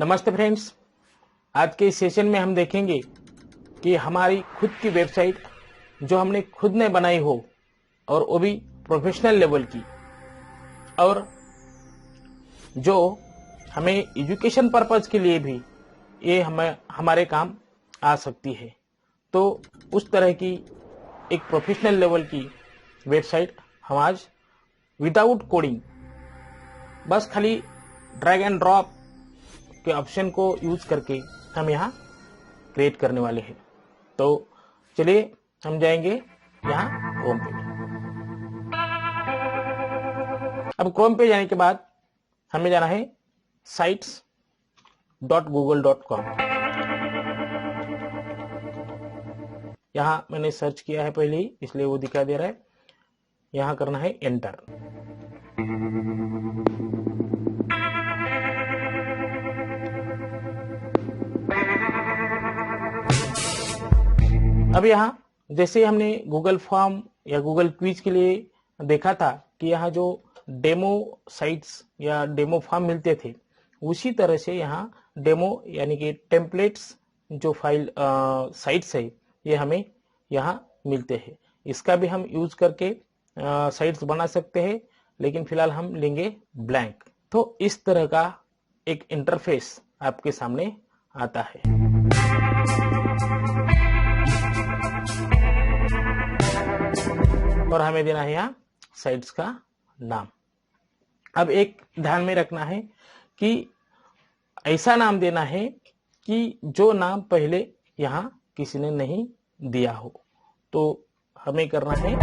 नमस्ते फ्रेंड्स। आज के इस सेशन में हम देखेंगे कि हमारी खुद की वेबसाइट जो हमने खुद ने बनाई हो और वो भी प्रोफेशनल लेवल की, और जो हमें एजुकेशन पर्पज के लिए भी ये हमारे काम आ सकती है। तो उस तरह की एक प्रोफेशनल लेवल की वेबसाइट हम आज विदाउट कोडिंग, बस खाली ड्रैग एंड ड्रॉप के ऑप्शन को यूज करके हम यहाँ क्रिएट करने वाले हैं। तो चलिए हम जाएंगे यहाँ क्रोम पे। अब क्रोम पे जाने के बाद हमें जाना है sites.google.com। यहाँ मैंने सर्च किया है पहले ही, इसलिए वो दिखा दे रहा है। यहाँ करना है एंटर। अब यहाँ जैसे हमने गूगल फॉर्म या गूगल क्विज के लिए देखा था कि यहाँ जो डेमो साइट्स या डेमो फॉर्म मिलते थे, उसी तरह से यहाँ डेमो यानी कि टेम्पलेट्स जो फाइल साइट्स है ये हमें यहाँ मिलते हैं। इसका भी हम यूज करके साइट्स बना सकते हैं, लेकिन फिलहाल हम लेंगे ब्लैंक। तो इस तरह का एक इंटरफेस आपके सामने आता है। और हमें देना है यहाँ साइट्स का नाम। अब एक ध्यान में रखना है कि ऐसा नाम देना है कि जो नाम पहले यहाँ किसी ने नहीं दिया हो। तो हमें करना है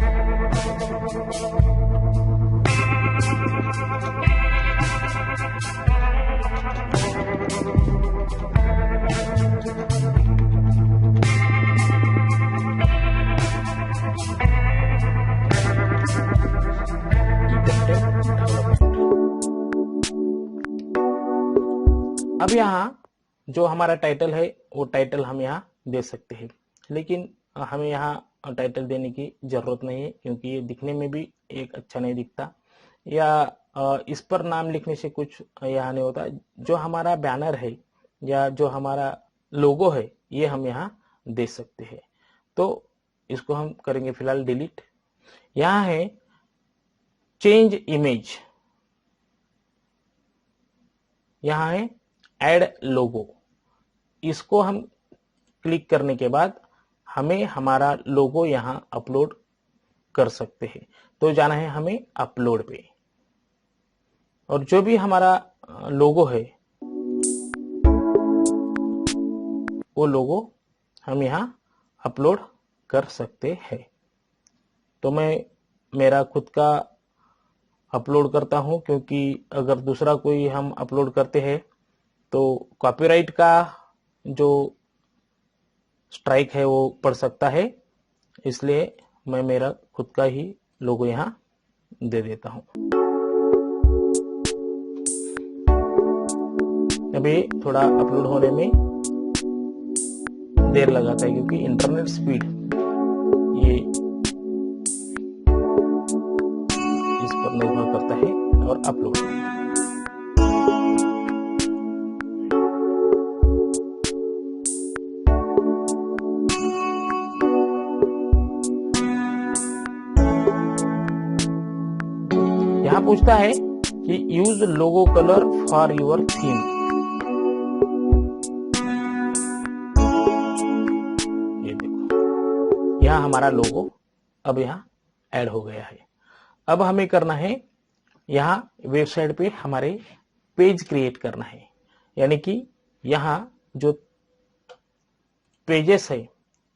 अब यहाँ जो हमारा टाइटल है वो टाइटल हम यहाँ दे सकते हैं, लेकिन हमें यहाँ टाइटल देने की जरूरत नहीं है, क्योंकि ये दिखने में भी एक अच्छा नहीं दिखता, या इस पर नाम लिखने से कुछ यहाँ नहीं होता। जो हमारा बैनर है या जो हमारा लोगो है ये हम यहाँ दे सकते हैं। तो इसको हम करेंगे फिलहाल डिलीट। यहाँ है चेंज इमेज, यहाँ है ऐड लोगो। इसको हम क्लिक करने के बाद हमें हमारा लोगो यहाँ अपलोड कर सकते हैं। तो जाना है हमें अपलोड पे, और जो भी हमारा लोगो है वो लोगो हम यहाँ अपलोड कर सकते हैं। तो मैं मेरा खुद का अपलोड करता हूँ, क्योंकि अगर दूसरा कोई हम अपलोड करते हैं तो कॉपीराइट का जो स्ट्राइक है वो पड़ सकता है, इसलिए मैं मेरा खुद का ही लोगो यहाँ दे देता हूँ। अभी थोड़ा अपलोड होने में देर लगाता है, क्योंकि इंटरनेट स्पीड ये इस पर निर्भर करता है। और अपलोड यहाँ पूछता है कि use logo colour for your theme. ये देखो यहाँ हमारा लोगो अब यहाँ ऐड हो गया है। अब हमें करना है यहाँ वेबसाइट पे हमारे पेज क्रिएट करना है, यानी कि यहाँ जो पेजेस है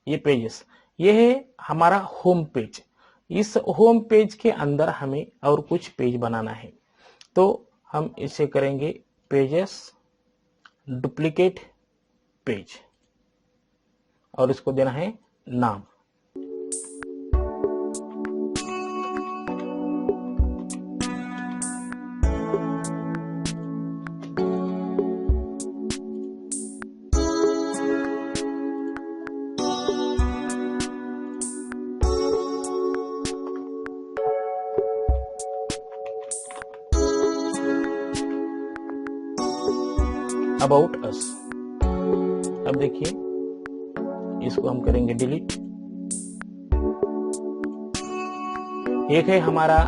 ये पेजेस ये है हमारा होम पेज। इस होम पेज के अंदर हमें और कुछ पेज बनाना है। तो हम इसे करेंगे पेजेस डुप्लीकेट पेज, और इसको देना है नाम। About us. अब देखिए इसको हम करेंगे डिलीट। एक है हमारा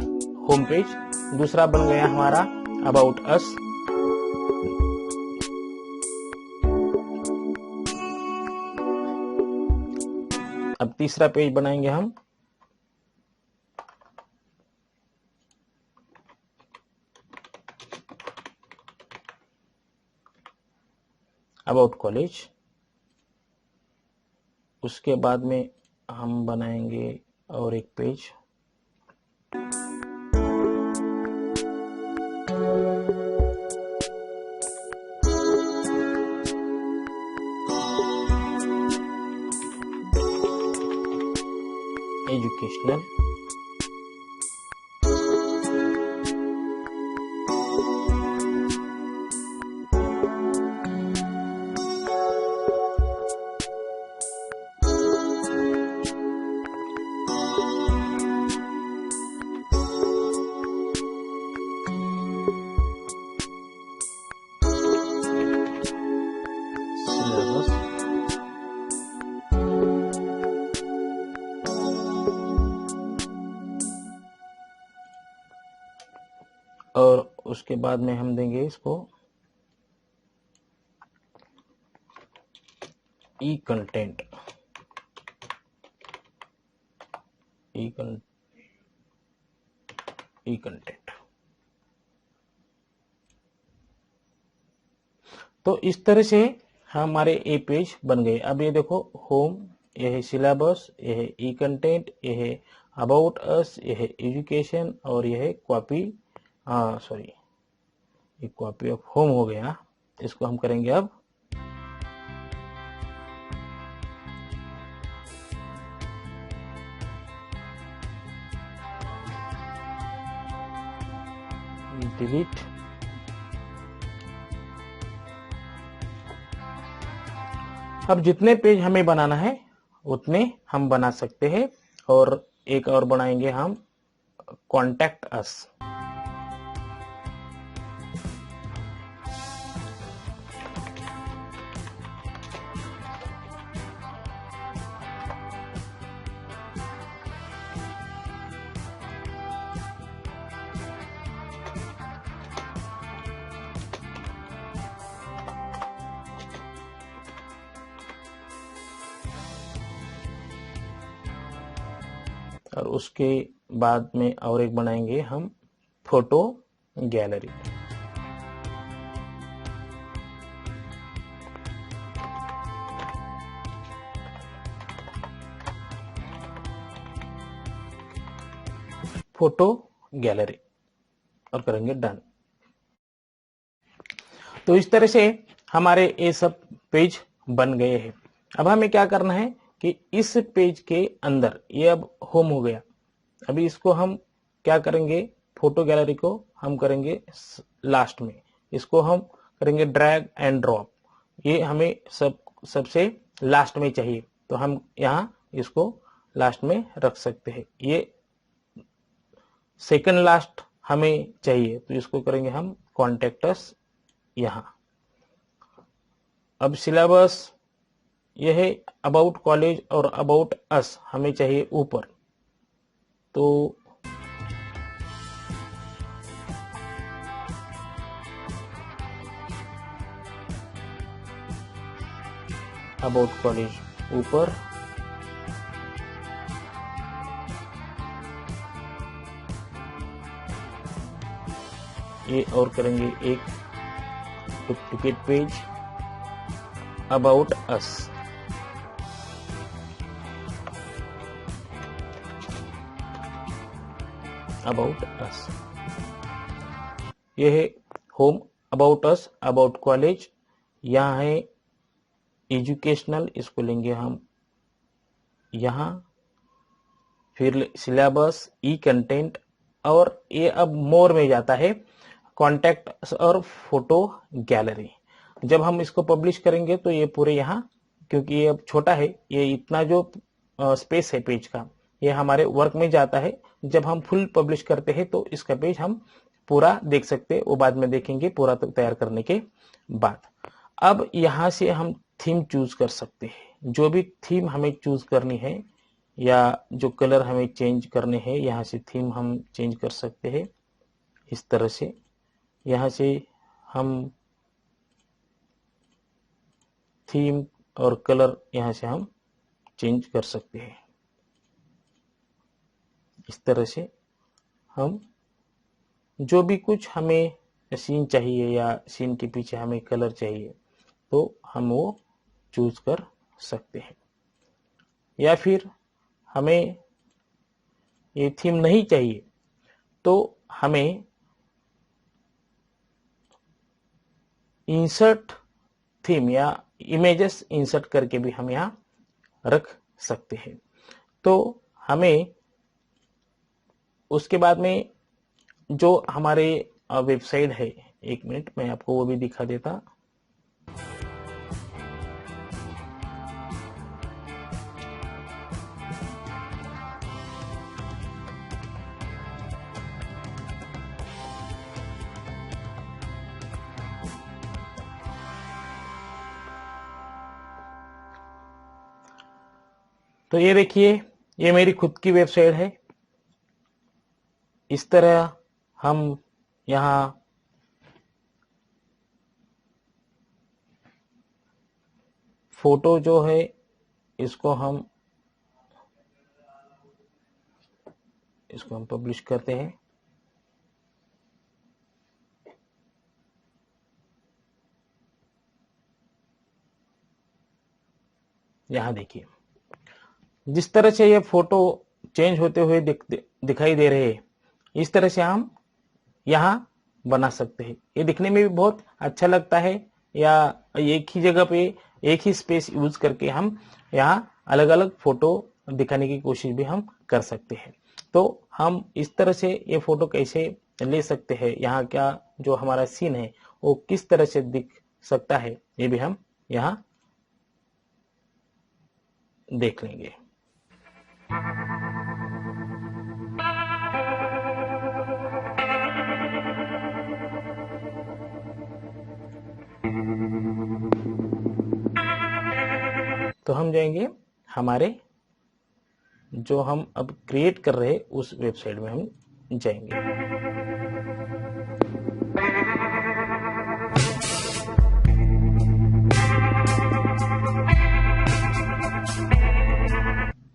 होम पेज, दूसरा बन गया हमारा अबाउट अस। अब तीसरा पेज बनाएंगे हम अबाउट कॉलेज। उसके बाद में हम बनाएंगे और एक पेज एजुकेशनल। सिलेबस। और उसके बाद में हम देंगे इसको ई कंटेंट। ई कंटेंट। तो इस तरह से हमारे ये पेज बन गए। अब ये देखो होम, ये है सिलेबस, ये है ई कंटेंट, ये है अबाउट अस, ये है एजुकेशन और ये है कॉपी, सॉरी ये कॉपी ऑफ होम हो गया। इसको हम करेंगे अब डिलीट। अब जितने पेज हमें बनाना है उतने हम बना सकते हैं। और एक और बनाएंगे हम कॉन्टैक्ट अस। और उसके बाद में और एक बनाएंगे हम फोटो गैलरी। फोटो गैलरी और करेंगे डन। तो इस तरह से हमारे ये सब पेज बन गए हैं। अब हमें क्या करना है कि इस पेज के अंदर ये अब होम हो गया। अभी इसको हम क्या करेंगे, फोटो गैलरी को हम करेंगे लास्ट में। इसको हम करेंगे ड्रैग एंड ड्रॉप। ये हमें सबसे लास्ट में चाहिए, तो हम यहाँ इसको लास्ट में रख सकते हैं। ये सेकंड लास्ट हमें चाहिए, तो इसको करेंगे हम कॉन्टैक्ट अस यहाँ। अब सिलेबस यह है अबाउट कॉलेज और अबाउट अस हमें चाहिए ऊपर, तो अबाउट कॉलेज ऊपर, ये और करेंगे एक duplicate page about us. About us ये है home, about us, about college, यहाँ है एजुकेशनल, इसको लेंगे हम यहाँ, फिर सिलेबस, ई कंटेंट, और ये अब मोर में जाता है कॉन्टैक्ट और फोटो गैलरी। जब हम इसको पब्लिश करेंगे तो ये पूरे यहाँ, क्योंकि ये अब छोटा है, ये इतना जो स्पेस है पेज का ये हमारे वर्क में जाता है। जब हम फुल पब्लिश करते हैं तो इसका पेज हम पूरा देख सकते हैं, वो बाद में देखेंगे पूरा तैयार करने के बाद। अब यहाँ से हम थीम चूज कर सकते हैं। जो भी थीम हमें चूज करनी है या जो कलर हमें चेंज करने हैं, यहाँ से थीम हम चेंज कर सकते हैं। इस तरह से यहाँ से हम थीम और कलर यहाँ से हम चेंज कर सकते हैं। इस तरह से हम जो भी कुछ हमें सीन चाहिए या सीन के पीछे हमें कलर चाहिए तो हम वो चूज कर सकते हैं। या फिर हमें ये थीम नहीं चाहिए तो हमें इंसर्ट थीम या इमेजेस इंसर्ट करके भी हम यहाँ रख सकते हैं। तो हमें उसके बाद में जो हमारे वेबसाइट है, एक मिनट मैं आपको वो भी दिखा देता। तो ये देखिए, ये मेरी खुद की वेबसाइट है। इस तरह हम यहाँ फोटो जो है इसको हम पब्लिश करते हैं। यहाँ देखिए, जिस तरह से ये फोटो चेंज होते हुए दिखाई दे रहे हैं, इस तरह से हम यहाँ बना सकते हैं। ये दिखने में भी बहुत अच्छा लगता है। या एक ही जगह पे एक ही स्पेस यूज करके हम यहाँ अलग अलग फोटो दिखाने की कोशिश भी हम कर सकते हैं। तो हम इस तरह से ये फोटो कैसे ले सकते हैं, यहाँ क्या जो हमारा सीन है वो किस तरह से दिख सकता है, ये भी हम यहाँ देख लेंगे। तो हम जाएंगे हमारे जो हम अब क्रिएट कर रहे हैं उस वेबसाइट में हम जाएंगे।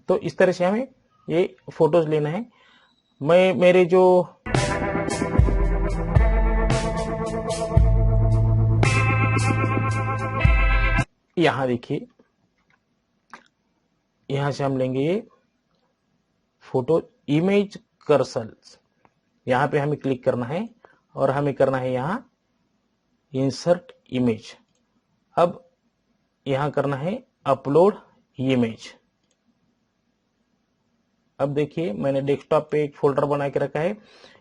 तो इस तरह से हमें ये फोटोज लेना है। मैं मेरे जो यहाँ देखिए, यहाँ से हम लेंगे ये फोटो इमेज कर्सर्स। यहाँ पे हमें क्लिक करना है और हमें करना है यहाँ इंसर्ट इमेज। अब यहाँ करना है अपलोड इमेज। अब देखिए, मैंने डेस्कटॉप पे एक फोल्डर बना के रखा है।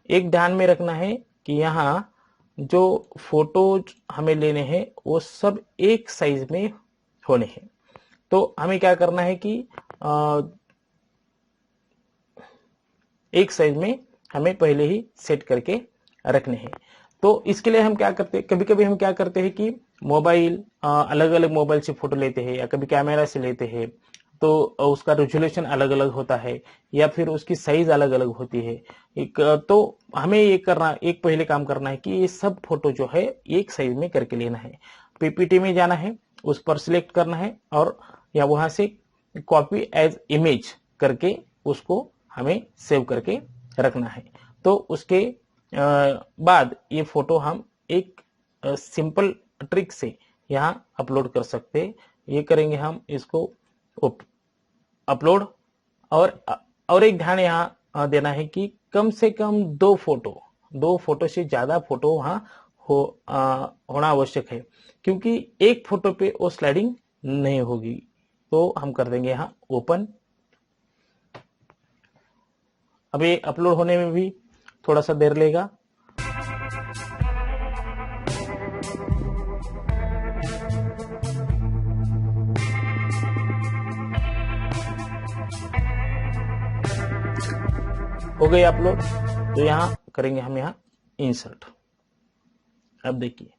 एक ध्यान में रखना है कि यहाँ जो फोटोज हमें लेने हैं वो सब एक साइज में होने हैं। तो हमें क्या करना है कि एक साइज में हमें पहले ही सेट करके रखने हैं। तो इसके लिए हम क्या करते हैं, कभी कभी हम क्या करते हैं कि मोबाइल अलग अलग मोबाइल से फोटो लेते हैं या कभी कैमरा से लेते हैं, तो उसका रेजोल्यूशन अलग अलग होता है या फिर उसकी साइज अलग अलग होती है। तो हमें ये करना, एक पहले काम करना है कि ये सब फोटो जो है एक साइज में करके लेना है। पीपीटी में जाना है, उस पर सिलेक्ट करना है और या वहां से कॉपी एज इमेज करके उसको हमें सेव करके रखना है। तो उसके बाद ये फोटो हम एक सिंपल ट्रिक से यहाँ अपलोड कर सकते हैं। ये करेंगे हम इसको अपलोड, और एक ध्यान यहाँ देना है कि कम से कम दो फोटो से ज्यादा फोटो वहां होना आवश्यक है, क्योंकि एक फोटो पे वो स्लाइडिंग नहीं होगी। तो हम कर देंगे यहाँ ओपन। अब ये अपलोड होने में भी थोड़ा सा देर लेगा। हो गई अपलोड। तो यहाँ करेंगे हम यहाँ इंसर्ट। अब देखिए,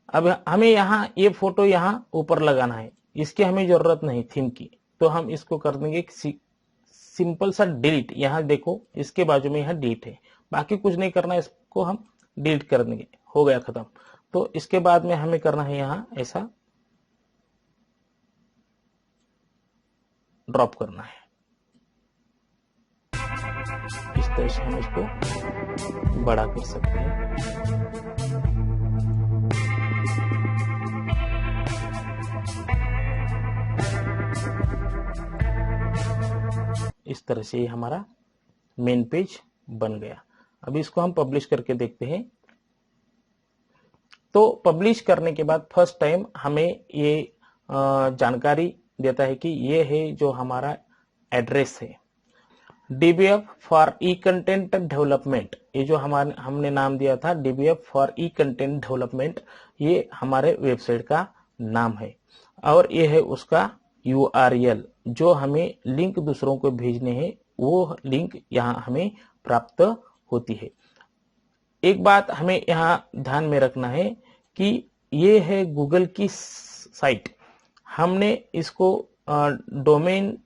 अब हमें यहाँ ये फोटो यहाँ ऊपर लगाना है, इसकी हमें जरूरत नहीं थीम की, तो हम इसको कर देंगे सिंपल सा डिलीट। यहाँ देखो इसके बाजू में यहाँ डिलीट है, बाकी कुछ नहीं करना है, इसको हम डिलीट कर देंगे, हो गया खत्म। तो इसके बाद में हमें करना है यहाँ ऐसा ड्रॉप करना है, इस तरह से हम इसको बड़ा कर सकते हैं। इस तरह से हमारा मेन पेज बन गया। अभी इसको हम पब्लिश करके देखते हैं। तो पब्लिश करने के बाद फर्स्ट टाइम हमें ये जानकारी देता है कि ये है जो हमारा एड्रेस है, DBF for E content development. ये जो हमने नाम दिया था DBF for E content development, ये हमारे वेबसाइट का नाम है। और ये है उसका URL, जो हमें लिंक दूसरों को भेजने हैं, वो लिंक यहाँ हमें प्राप्त होती है। एक बात हमें यहाँ ध्यान में रखना है कि ये है गूगल की साइट, हमने इसको डोमेन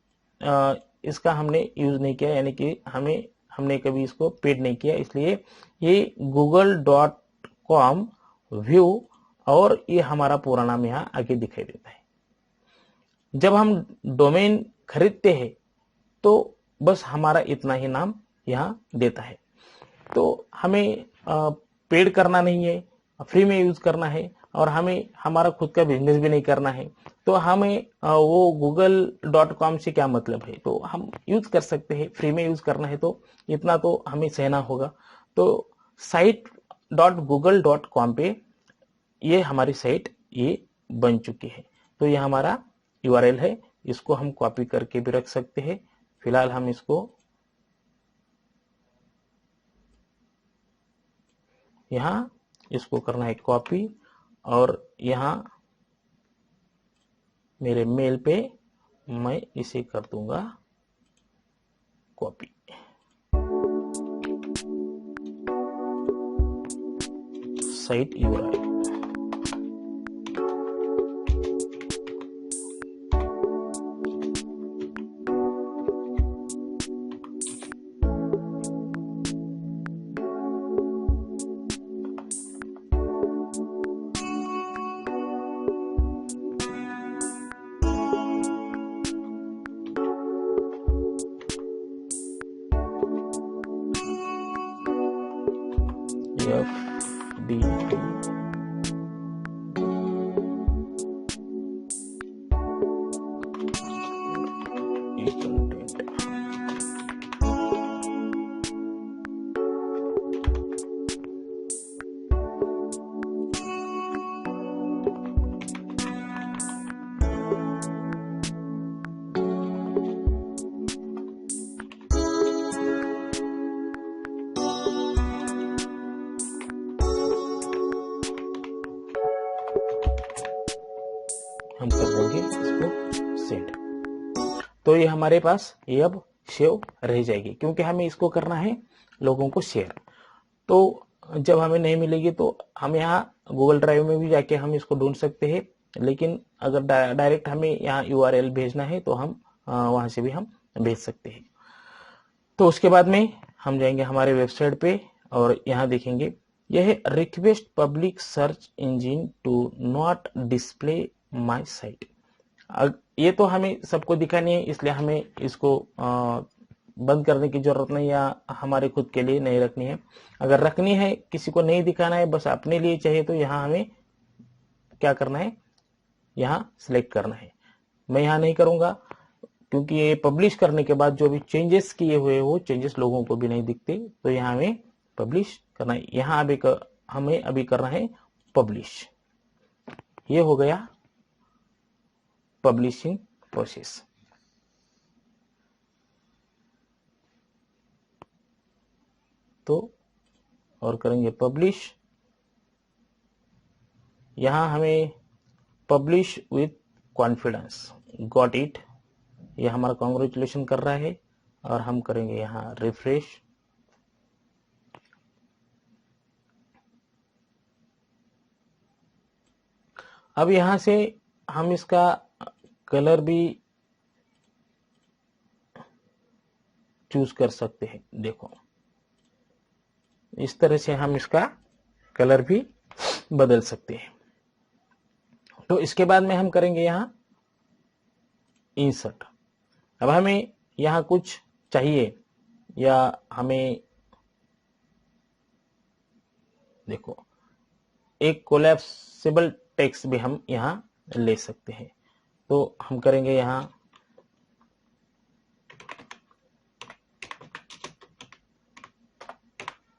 इसका हमने यूज नहीं किया, यानी कि हमने कभी इसको पेड नहीं किया, इसलिए ये google.com व्यू और ये हमारा पूरा नाम यहाँ आगे दिखाई देता है। जब हम डोमेन खरीदते हैं तो बस हमारा इतना ही नाम यहाँ देता है। तो हमें पेड करना नहीं है, फ्री में यूज करना है, और हमें हमारा खुद का बिजनेस भी नहीं करना है। तो हमें वो google.com से क्या मतलब है, तो हम यूज कर सकते हैं। फ्री में यूज करना है तो इतना तो हमें सहना होगा। तो site.google.com पे ये हमारी साइट ये बन चुकी है। तो ये हमारा URL है, इसको हम कॉपी करके भी रख सकते हैं। फिलहाल हम इसको यहाँ इसको करना है कॉपी, और यहाँ मेरे मेल पे मैं इसे कर दूंगा कॉपी। साइट URL FDP हम कर देंगे इसको सेंड। तो ये हमारे पास ये अब सेव रह जाएगी, क्योंकि हमें इसको करना है लोगों को शेयर। तो जब हमें नहीं मिलेगी तो हम यहाँ गूगल ड्राइव में भी जाके हम इसको ढूंढ सकते हैं, लेकिन अगर डायरेक्ट हमें यहाँ URL भेजना है तो हम वहां से भी हम भेज सकते हैं। तो उसके बाद में हम जाएंगे हमारे वेबसाइट पे, और यहाँ देखेंगे यह है request public search engine to not display my site. ये तो हमें सबको दिखानी है, इसलिए हमें इसको बंद करने की जरूरत नहीं, या हमारे खुद के लिए नहीं रखनी है। अगर रखनी है, किसी को नहीं दिखाना है, बस अपने लिए चाहिए, तो यहाँ हमें क्या करना है, यहाँ सिलेक्ट करना है। मैं यहाँ नहीं करूंगा, क्योंकि ये पब्लिश करने के बाद जो भी चेंजेस किए हुए वो चेंजेस लोगों को भी नहीं दिखते। तो यहाँ हमें पब्लिश करना है। यहाँ हमें अभी करना है पब्लिश। ये हो गया पब्लिशिंग प्रोसेस। तो और करेंगे पब्लिश। यहां हमें publish with confidence, got it, ये हमारा कॉन्ग्रेचुलेशन कर रहा है, और हम करेंगे यहाँ रिफ्रेश। अब यहाँ से हम इसका कलर भी चूज कर सकते हैं। देखो इस तरह से हम इसका कलर भी बदल सकते हैं। तो इसके बाद में हम करेंगे यहाँ इंसर्ट। अब हमें यहाँ कुछ चाहिए या हमें देखो एक कोलैप्सिबल टेक्स्ट भी हम यहाँ ले सकते हैं। तो हम करेंगे यहाँ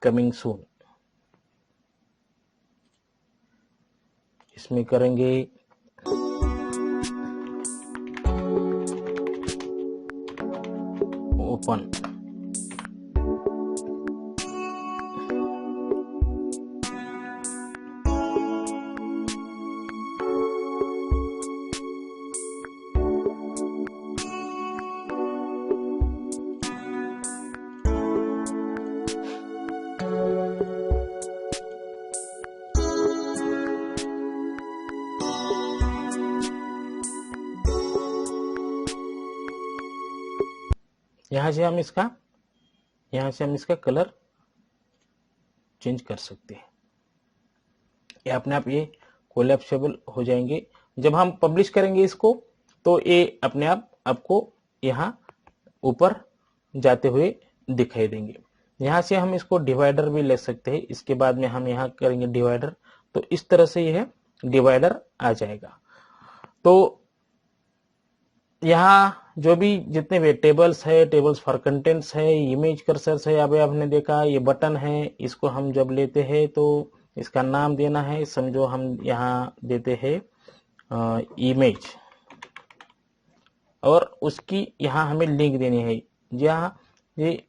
कमिंग सून, इसमें करेंगे ओपन। यहाँ से हम इसका कलर चेंज कर सकते हैं। ये अपने आप ये कोलैप्सेबल हो जाएंगे। जब हम पब्लिश करेंगे इसको तो ये अपने आप आपको यहाँ ऊपर जाते हुए दिखाई देंगे। यहाँ से हम इसको डिवाइडर भी ले सकते हैं। इसके बाद में हम यहाँ करेंगे डिवाइडर, तो इस तरह से यह डिवाइडर आ जाएगा। तो यहाँ जो भी जितने भी टेबल्स है, टेबल्स फॉर कंटेंट्स है, इमेज कर्सर्स है, अभी आपने देखा ये बटन है, इसको हम जब लेते हैं तो इसका नाम देना है। समझो हम यहाँ देते हैं इमेज, और उसकी यहाँ हमें लिंक देनी है। जहाँ ये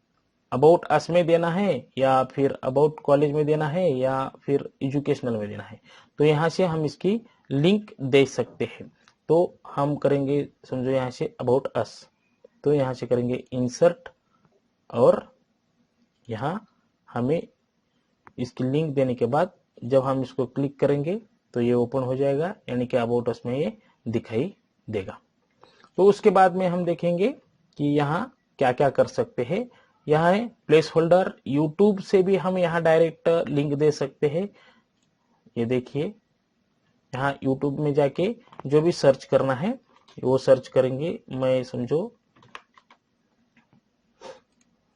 अबाउट अस में देना है या फिर अबाउट कॉलेज में देना है या फिर एजुकेशनल में देना है, तो यहाँ से हम इसकी लिंक दे सकते हैं। तो हम करेंगे समझो यहाँ से अबाउट अस, तो यहाँ से करेंगे इंसर्ट, और यहाँ हमें इसकी लिंक देने के बाद जब हम इसको क्लिक करेंगे तो ये ओपन हो जाएगा, यानी कि अबाउट अस में ये दिखाई देगा। तो उसके बाद में हम देखेंगे कि यहाँ क्या क्या कर सकते हैं। यहाँ है प्लेस होल्डर, यूट्यूब से भी हम यहाँ डायरेक्ट लिंक दे सकते हैं। ये देखिए यहाँ यूट्यूब में जाके जो भी सर्च करना है वो सर्च करेंगे। मैं समझो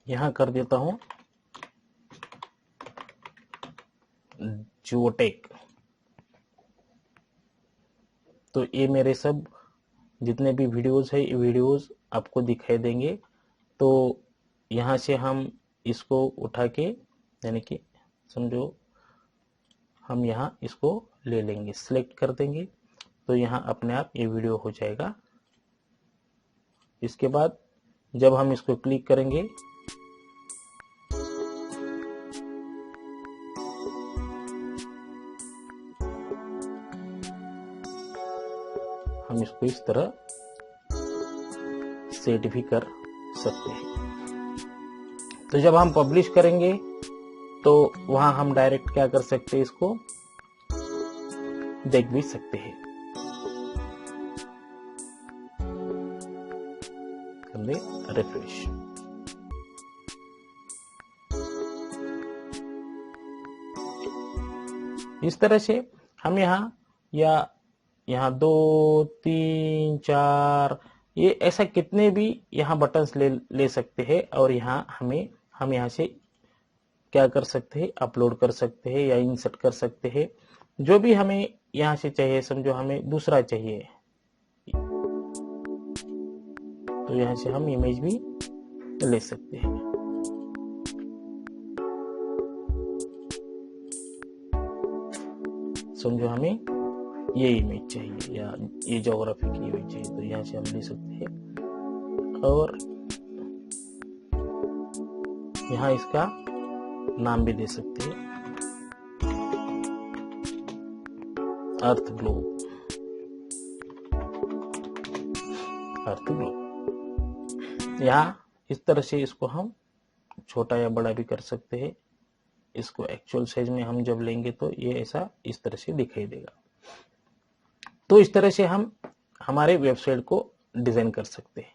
यहाँ कर देता हूं जियोटेक, तो ये मेरे सब जितने भी वीडियोस है ये वीडियोस आपको दिखाई देंगे। तो यहाँ से हम इसको उठा के, यानी कि समझो हम यहाँ इसको ले लेंगे, सिलेक्ट कर देंगे, तो यहाँ अपने आप ये वीडियो हो जाएगा। इसके बाद जब हम इसको क्लिक करेंगे हम इसको इस तरह सेट भी कर सकते हैं। तो जब हम पब्लिश करेंगे तो वहां हम डायरेक्ट क्या कर सकते हैं, इसको देख भी सकते हैं। रिफ्रेश, इस तरह से हम यहाँ 2 3 4 ये ऐसा कितने भी यहाँ बटन्स ले सकते हैं। और यहाँ हम यहाँ से क्या कर सकते हैं, अपलोड कर सकते हैं या इंसर्ट कर सकते हैं, जो भी हमें यहाँ से चाहिए। समझो हमें दूसरा चाहिए तो यहाँ से हम इमेज भी ले सकते हैं। समझो हमें ये इमेज चाहिए या ये ज्योग्राफी की इमेज चाहिए, तो यहाँ से हम ले सकते हैं। और यहाँ इसका नाम भी दे सकते हैं, अर्थ ग्लोब। यहाँ इस तरह से इसको हम छोटा या बड़ा भी कर सकते हैं। इसको एक्चुअल साइज में हम जब लेंगे तो ये ऐसा इस तरह से दिखाई देगा। तो इस तरह से हम हमारे वेबसाइट को डिजाइन कर सकते हैं।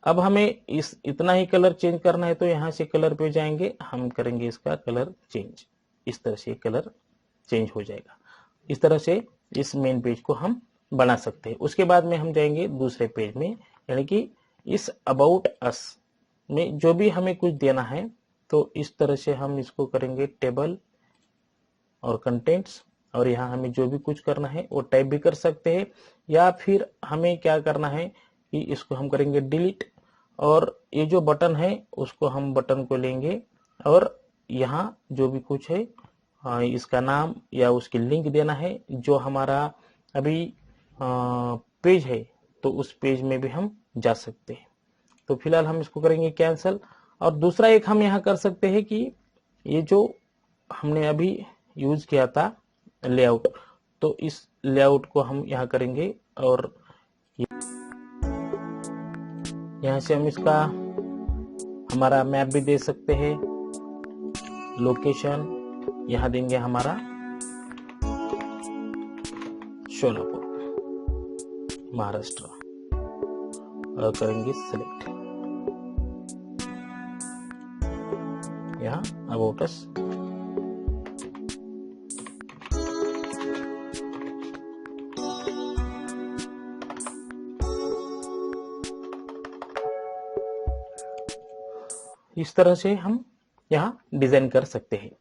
अब हमें इतना ही कलर चेंज करना है, तो यहाँ से कलर पे जाएंगे, हम करेंगे इसका कलर चेंज। इस तरह से कलर चेंज हो जाएगा। इस तरह से इस मेन पेज को हम बना सकते हैं। उसके बाद में हम जाएंगे दूसरे पेज में, यानी कि इस अबाउट अस में जो भी हमें कुछ देना है, तो इस तरह से हम इसको करेंगे टेबल और कंटेंट्स, और यहाँ हमें जो भी कुछ करना है वो टाइप भी कर सकते हैं, या फिर हमें क्या करना है कि इसको हम करेंगे डिलीट, और ये जो बटन है उसको हम बटन को लेंगे और यहाँ जो भी कुछ है इसका नाम या उसकी लिंक देना है, जो हमारा अभी पेज है तो उस पेज में भी हम जा सकते हैं। तो फिलहाल हम इसको करेंगे कैंसिल। और दूसरा एक हम यहाँ कर सकते हैं कि ये जो हमने अभी यूज किया था लेआउट, तो इस लेआउट को हम यहाँ करेंगे और यहाँ से हम इसका हमारा मैप भी दे सकते हैं। लोकेशन यहाँ देंगे हमारा सोलापुर महाराष्ट्र और करेंगे सिलेक्ट। यहाँ अबाउट अस, इस तरह से हम यहाँ डिजाइन कर सकते हैं।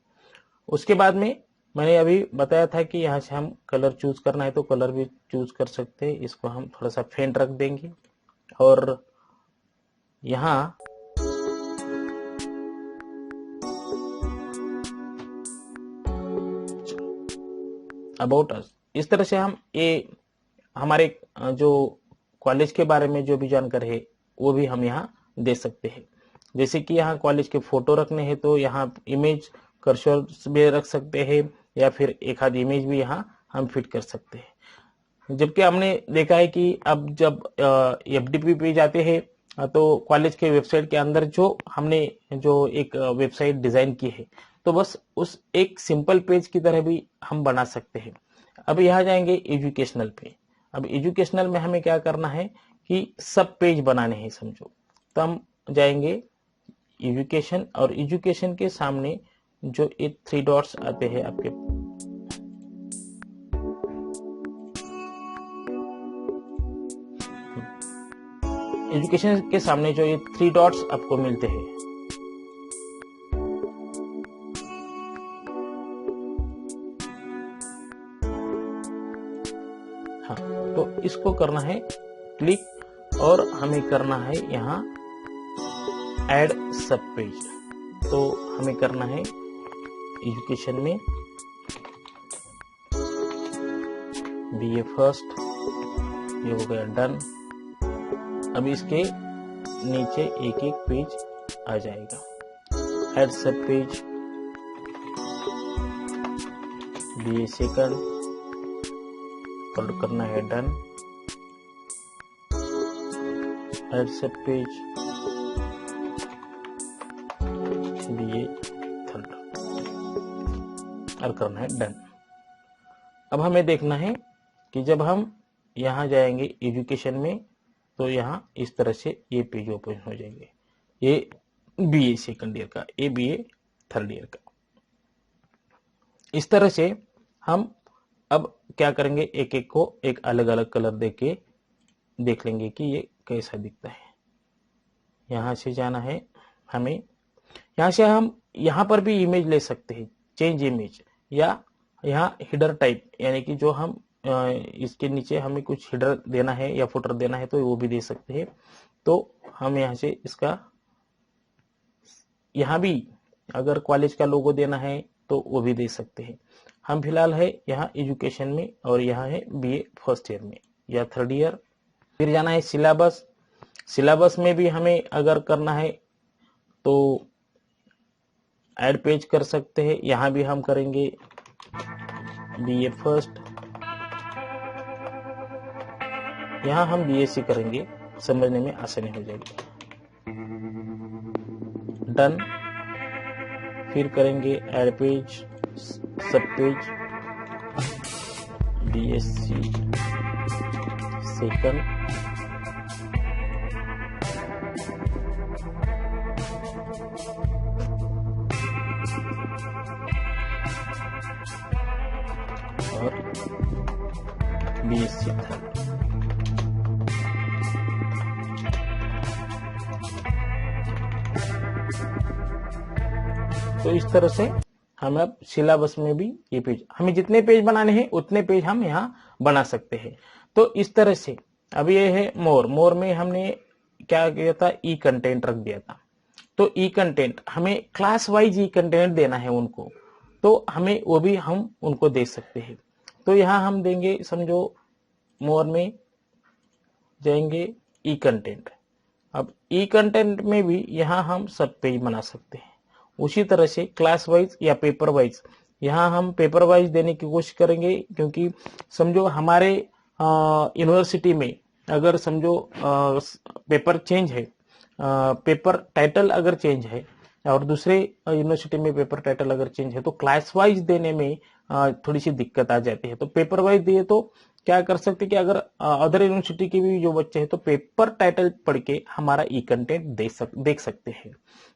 उसके बाद में मैंने अभी बताया था कि यहाँ से हम कलर चूज करना है, तो कलर भी चूज कर सकते हैं। इसको हम थोड़ा सा फेंट रख देंगे और यहाँ अबाउट अस, इस तरह से हम ये हमारे जो कॉलेज के बारे में जो भी जानकारी है वो भी हम यहाँ दे सकते हैं। जैसे कि यहाँ कॉलेज के फोटो रखने हैं तो यहाँ इमेज कर्सर भी रख सकते हैं, या फिर एक आध इमेज भी यहाँ हम फिट कर सकते हैं। जबकि हमने देखा है कि अब जब FTP पे जाते हैं तो कॉलेज के वेबसाइट के अंदर जो हमने जो एक वेबसाइट डिजाइन की है, तो बस उस एक सिंपल पेज की तरह भी हम बना सकते हैं। अब यहाँ जाएंगे एजुकेशनल पे। अब एजुकेशनल में हमें क्या करना है कि सब पेज बनाने हैं समझो, तो हम जाएंगे एजुकेशन, और एजुकेशन के सामने जो ये 3 डॉट्स आते हैं आपके, एजुकेशन के सामने जो ये 3 डॉट्स आपको मिलते हैं, हाँ, तो इसको करना है क्लिक, और हमें करना है यहाँ ऐड सब पेज। तो हमें करना है एजुकेशन में BA फर्स्ट, ये हो गया डन। अब इसके नीचे एक एक पेज आ जाएगा। ऐड सब पेज, BA सेकंड, करना है डन। ऐड सब पेज, BA थर्ड, और करना है डन। अब हमें देखना है कि जब हम यहाँ जाएंगे एजुकेशन में, तो यहाँ इस तरह से ये पेज ओपन हो जाएंगे। ये BA सेकंड ईयर का, ये BA थर्ड ईयर का। इस तरह से हम अब क्या करेंगे, एक एक को एक अलग अलग कलर देके देख लेंगे कि ये कैसा दिखता है। यहाँ से जाना है हमें, यहाँ से हम यहाँ पर भी इमेज ले सकते हैं, चेंज इमेज, या यहाँ हिडर टाइप, यानी कि जो हम इसके नीचे हमें कुछ हिडर देना है या फुटर देना है तो वो भी दे सकते हैं। तो हम यहाँ से इसका, यहाँ भी अगर कॉलेज का लोगो देना है तो वो भी दे सकते हैं। हम फिलहाल है यहाँ एजुकेशन में, और यहाँ है BA फर्स्ट ईयर में या थर्ड ईयर। फिर जाना है सिलेबस। सिलेबस में भी हमें अगर करना है तो ऐड पेज कर सकते हैं। यहाँ भी हम करेंगे BA फर्स्ट, यहाँ हम BSc करेंगे, समझने में आसानी हो जाएगी। डन। फिर करेंगे ऐड पेज, सब पेज, BSc सेकंड, और बीएससी थर्ड। तो इस तरह से हम अब सिलेबस में भी ये पेज, हमें जितने पेज बनाने हैं उतने पेज हम यहाँ बना सकते हैं। तो इस तरह से अब ये है मोर में हमने क्या किया था, ई कंटेंट रख दिया था। तो ई कंटेंट हमें क्लास वाइज ई कंटेंट देना है उनको, तो हमें वो भी हम उनको दे सकते हैं। तो यहाँ हम देंगे, समझो मोर में जाएंगे ई कंटेंट। अब ई कंटेंट में भी यहाँ हम सब पेज बना सकते हैं। उसी तरह से क्लास वाइज या पेपर वाइज, यहाँ हम पेपर वाइज देने की कोशिश करेंगे, क्योंकि समझो हमारे यूनिवर्सिटी में अगर समझो पेपर चेंज है, पेपर टाइटल अगर चेंज है, और दूसरे यूनिवर्सिटी में पेपर टाइटल अगर चेंज है, तो क्लास वाइज देने में थोड़ी सी दिक्कत आ जाती है। तो पेपर वाइज दिए तो क्या कर सकते कि अगर अदर यूनिवर्सिटी के भी जो बच्चे हैं तो पेपर टाइटल पढ़ के हमारा ई कंटेंट देख सकते हैं।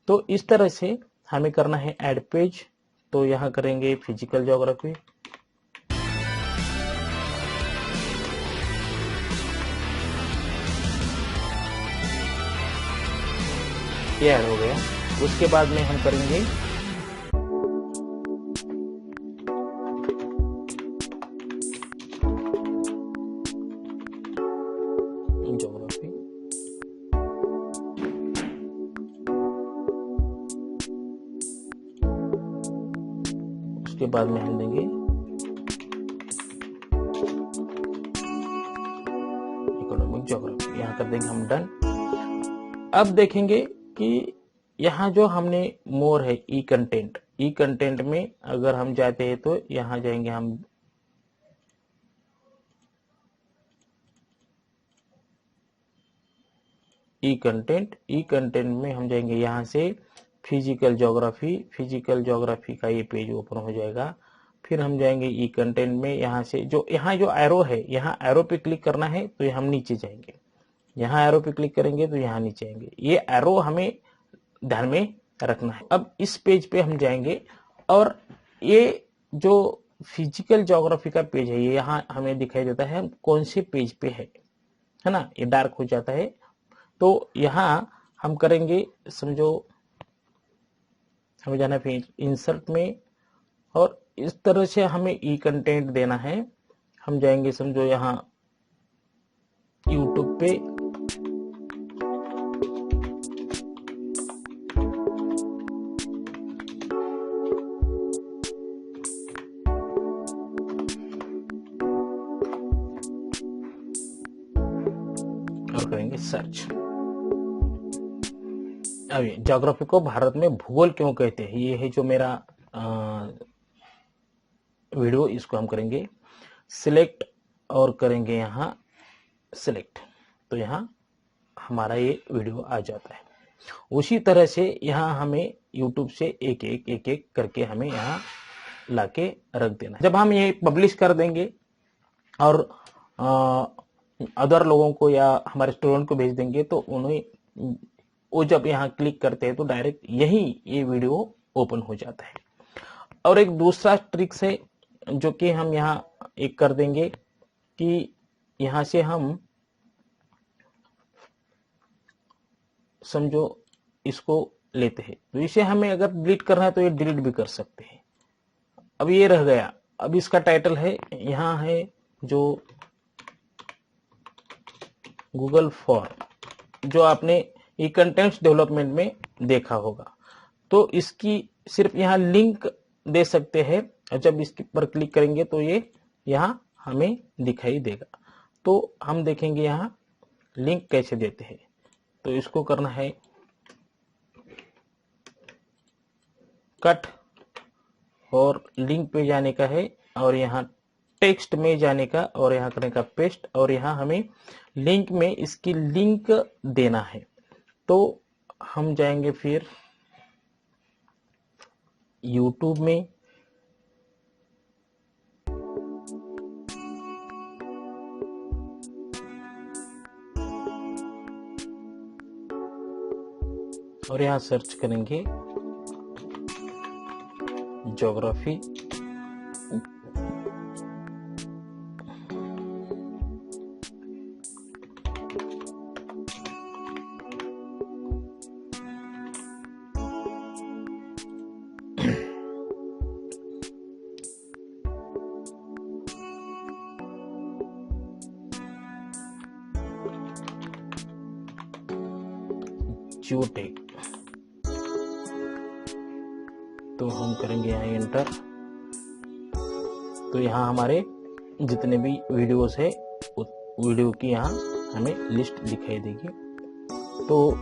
तो इस तरह से हमें करना है ऐड पेज। तो यहाँ करेंगे फिजिकल ज्योग्राफी, ये ऐड हो गया। उसके बाद में हम करेंगे ज्योग्राफी, उसके बाद में हम देंगे इकोनॉमिक ज्योग्राफी, यहाँ कर देंगे हम डन। अब देखेंगे कि यहाँ जो हमने मोर है ई कंटेंट में अगर हम जाते हैं तो यहाँ जाएंगे हम ई कंटेंट में हम जाएंगे यहाँ से फिजिकल ज्योग्राफी का ये पेज ओपन हो जाएगा। फिर हम जाएंगे ई कंटेंट में, यहाँ से यहाँ जो एरो है, यहाँ एरो पे क्लिक करना है तो हम नीचे जाएंगे, यहाँ एरो पे क्लिक करेंगे तो यहाँ नीचे आएंगे। ये एरो हमें ध्यान में रखना है। अब इस पेज पे हम जाएंगे और ये जो फिजिकल ज्योग्राफी का पेज है, ये यहाँ हमें दिखाई देता है हम कौन से पेज पे है ना, ये डार्क हो जाता है। तो यहाँ हम करेंगे, समझो हमें जाना है इंसर्ट में, और इस तरह से हमें ई कंटेंट देना है। हम जाएंगे समझो यहाँ यूट्यूब पे, और करेंगे सर्च। अभी ज्योग्राफी को भारत में भूगोल क्यों कहते हैं, ये है जो मेरा वीडियो, इसको हम करेंगे सिलेक्ट और करेंगे यहाँ सिलेक्ट। तो यहाँ हमारा ये वीडियो आ जाता है। उसी तरह से यहाँ हमें YouTube से एक एक करके हमें यहाँ लाके रख देना। जब हम ये पब्लिश कर देंगे और अदर लोगों को या हमारे स्टूडेंट को भेज देंगे, तो उन्हें वो जब यहाँ क्लिक करते हैं तो डायरेक्ट यही ये वीडियो ओपन हो जाता है। और एक दूसरा ट्रिक्स है जो कि हम यहाँ एक कर देंगे कि यहाँ से हम समझो इसको लेते हैं, तो इसे हमें अगर डिलीट करना है तो ये डिलीट भी कर सकते हैं। अब ये रह गया। अब इसका टाइटल है, यहाँ है जो गूगल फॉर्म, जो आपने ई कंटेंट्स डेवलपमेंट में देखा होगा। तो इसकी सिर्फ यहाँ लिंक दे सकते हैं, और जब इसके पर क्लिक करेंगे तो ये यहाँ हमें दिखाई देगा। तो हम देखेंगे यहाँ लिंक कैसे देते हैं। तो इसको करना है कट, और लिंक पे जाने का है, और यहाँ टेक्स्ट में जाने का, और यहाँ करने का पेस्ट, और यहाँ हमें लिंक में इसकी लिंक देना है। तो हम जाएंगे फिर YouTube में, और यहाँ सर्च करेंगे ज्योग्राफी। जियोटेक, तो हम करेंगे यहाँ एंटर। तो यहाँ हमारे जितने भी वीडियोस है उस वीडियो की यहाँ हमें लिस्ट दिखाई देगी। तो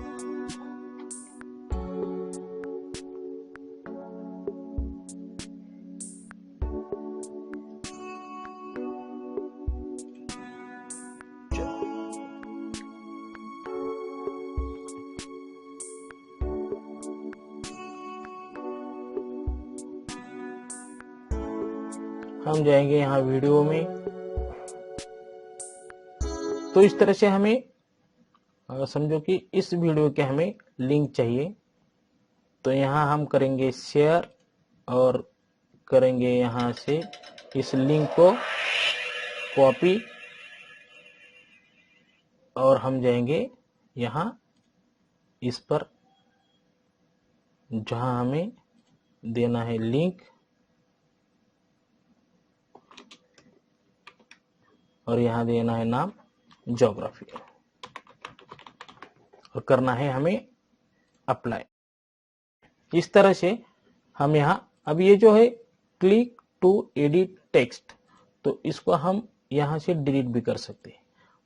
हम जाएंगे यहाँ वीडियो में। तो इस तरह से हमें समझो कि इस वीडियो के हमें लिंक चाहिए, तो यहाँ हम करेंगे शेयर और करेंगे यहाँ से इस लिंक को कॉपी और हम जाएंगे यहाँ इस पर जहाँ हमें देना है लिंक, और यहाँ देना है नाम ज्योग्राफी और करना है हमें अप्लाई। इस तरह से हम यहाँ अब ये जो है क्लिक टू एडिट टेक्स्ट, तो इसको हम यहाँ से डिलीट भी कर सकते हैं।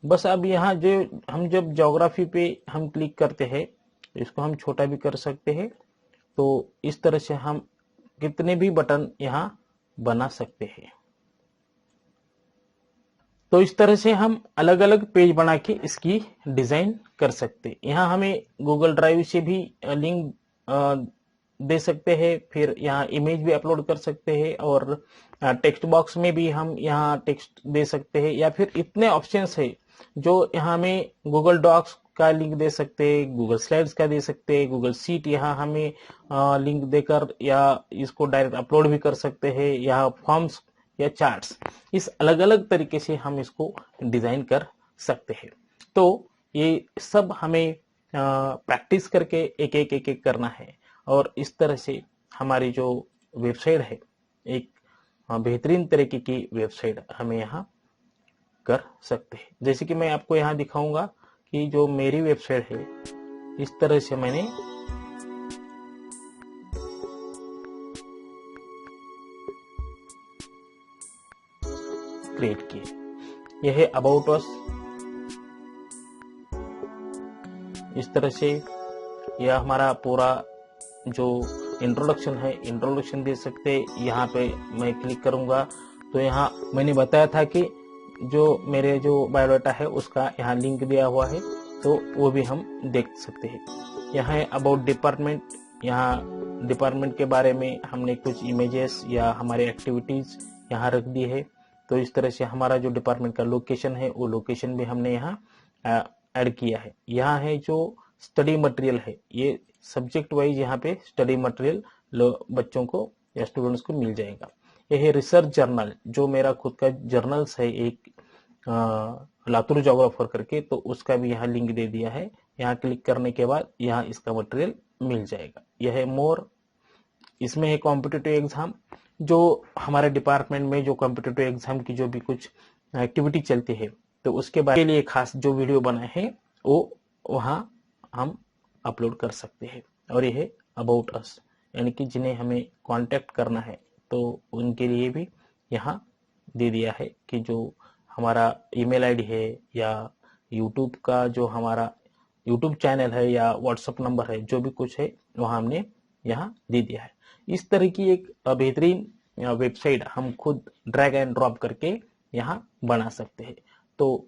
बस अब यहाँ जो हम जब ज्योग्राफी पे हम क्लिक करते हैं तो इसको हम छोटा भी कर सकते हैं। तो इस तरह से हम कितने भी बटन यहाँ बना सकते हैं। तो इस तरह से हम अलग अलग पेज बना के इसकी डिजाइन कर सकते हैं। यहाँ हमें गूगल ड्राइव से भी लिंक दे सकते हैं, फिर यहाँ इमेज भी अपलोड कर सकते हैं, और टेक्स्ट बॉक्स में भी हम यहाँ टेक्स्ट दे सकते हैं, या फिर इतने ऑप्शंस है जो यहाँ हमें गूगल डॉक्स का लिंक दे सकते हैं, गूगल स्लाइड्स का दे सकते हैं, गूगल शीट यहाँ हमें लिंक देकर या इसको डायरेक्ट अपलोड भी कर सकते हैं, या फॉर्म्स या चार्ट्स, इस अलग अलग तरीके से हम इसको डिजाइन कर सकते हैं। तो ये सब हमें प्रैक्टिस करके एक करना है, और इस तरह से हमारी जो वेबसाइट है एक बेहतरीन तरीके की वेबसाइट हमें यहाँ कर सकते हैं। जैसे कि मैं आपको यहाँ दिखाऊंगा कि जो मेरी वेबसाइट है इस तरह से मैंने क्रिएट की। यह है अबाउट अस। इस तरह से यह हमारा पूरा जो इंट्रोडक्शन है, इंट्रोडक्शन दे सकते हैं। यहाँ पे मैं क्लिक करूंगा तो यहाँ मैंने बताया था कि जो मेरे जो बायोडाटा है उसका यहाँ लिंक दिया हुआ है, तो वो भी हम देख सकते हैं। यहाँ है अबाउट डिपार्टमेंट, यहाँ डिपार्टमेंट के बारे में हमने कुछ इमेजेस या हमारे एक्टिविटीज यहाँ रख दी है। तो इस तरह से हमारा जो डिपार्टमेंट का लोकेशन है वो लोकेशन भी हमने यहाँ ऐड किया है। यहाँ है जो स्टडी मटेरियल है, ये सब्जेक्ट वाइज यहाँ पे स्टडी मटेरियल बच्चों को या स्टूडेंट्स को मिल जाएगा। यह है रिसर्च जर्नल, जो मेरा खुद का जर्नल्स है एक लातूर जोग्राफर करके, तो उसका भी यहाँ लिंक दे दिया है। यहाँ क्लिक करने के बाद यहाँ इसका मटेरियल मिल जाएगा। यह है मोर, इसमें है कॉम्पिटिटिव एग्जाम, जो हमारे डिपार्टमेंट में जो कॉम्पिटिटिव एग्जाम की जो भी कुछ एक्टिविटी चलती है तो उसके बारे के लिए खास जो वीडियो बनाए हैं वो वहाँ हम अपलोड कर सकते हैं। और यह है अबाउट अस, यानी कि जिन्हें हमें कांटेक्ट करना है तो उनके लिए भी यहाँ दे दिया है कि जो हमारा ईमेल आईडी है या यूट्यूब का जो हमारा यूट्यूब चैनल है या व्हाट्सएप नंबर है, जो भी कुछ है वहाँ हमने यहाँ दे दिया है। इस तरह की एक बेहतरीन वेबसाइट हम खुद ड्रैग एंड ड्रॉप करके यहाँ बना सकते हैं। तो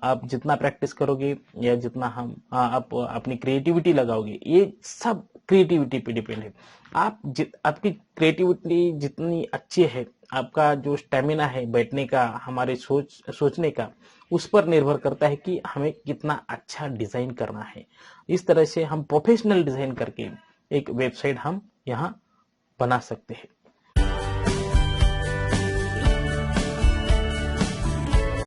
आप जितना प्रैक्टिस करोगे या जितना हम आप अपनी क्रिएटिविटी लगाओगे, ये सब क्रिएटिविटी पे डिपेंड है। आपकी क्रिएटिविटी जितनी अच्छी है आपका जो स्टेमिना है बैठने का, हमारे सोचने का, उस पर निर्भर करता है कि हमें कितना अच्छा डिजाइन करना है। इस तरह से हम प्रोफेशनल डिजाइन करके एक वेबसाइट हम यहाँ बना सकते हैं।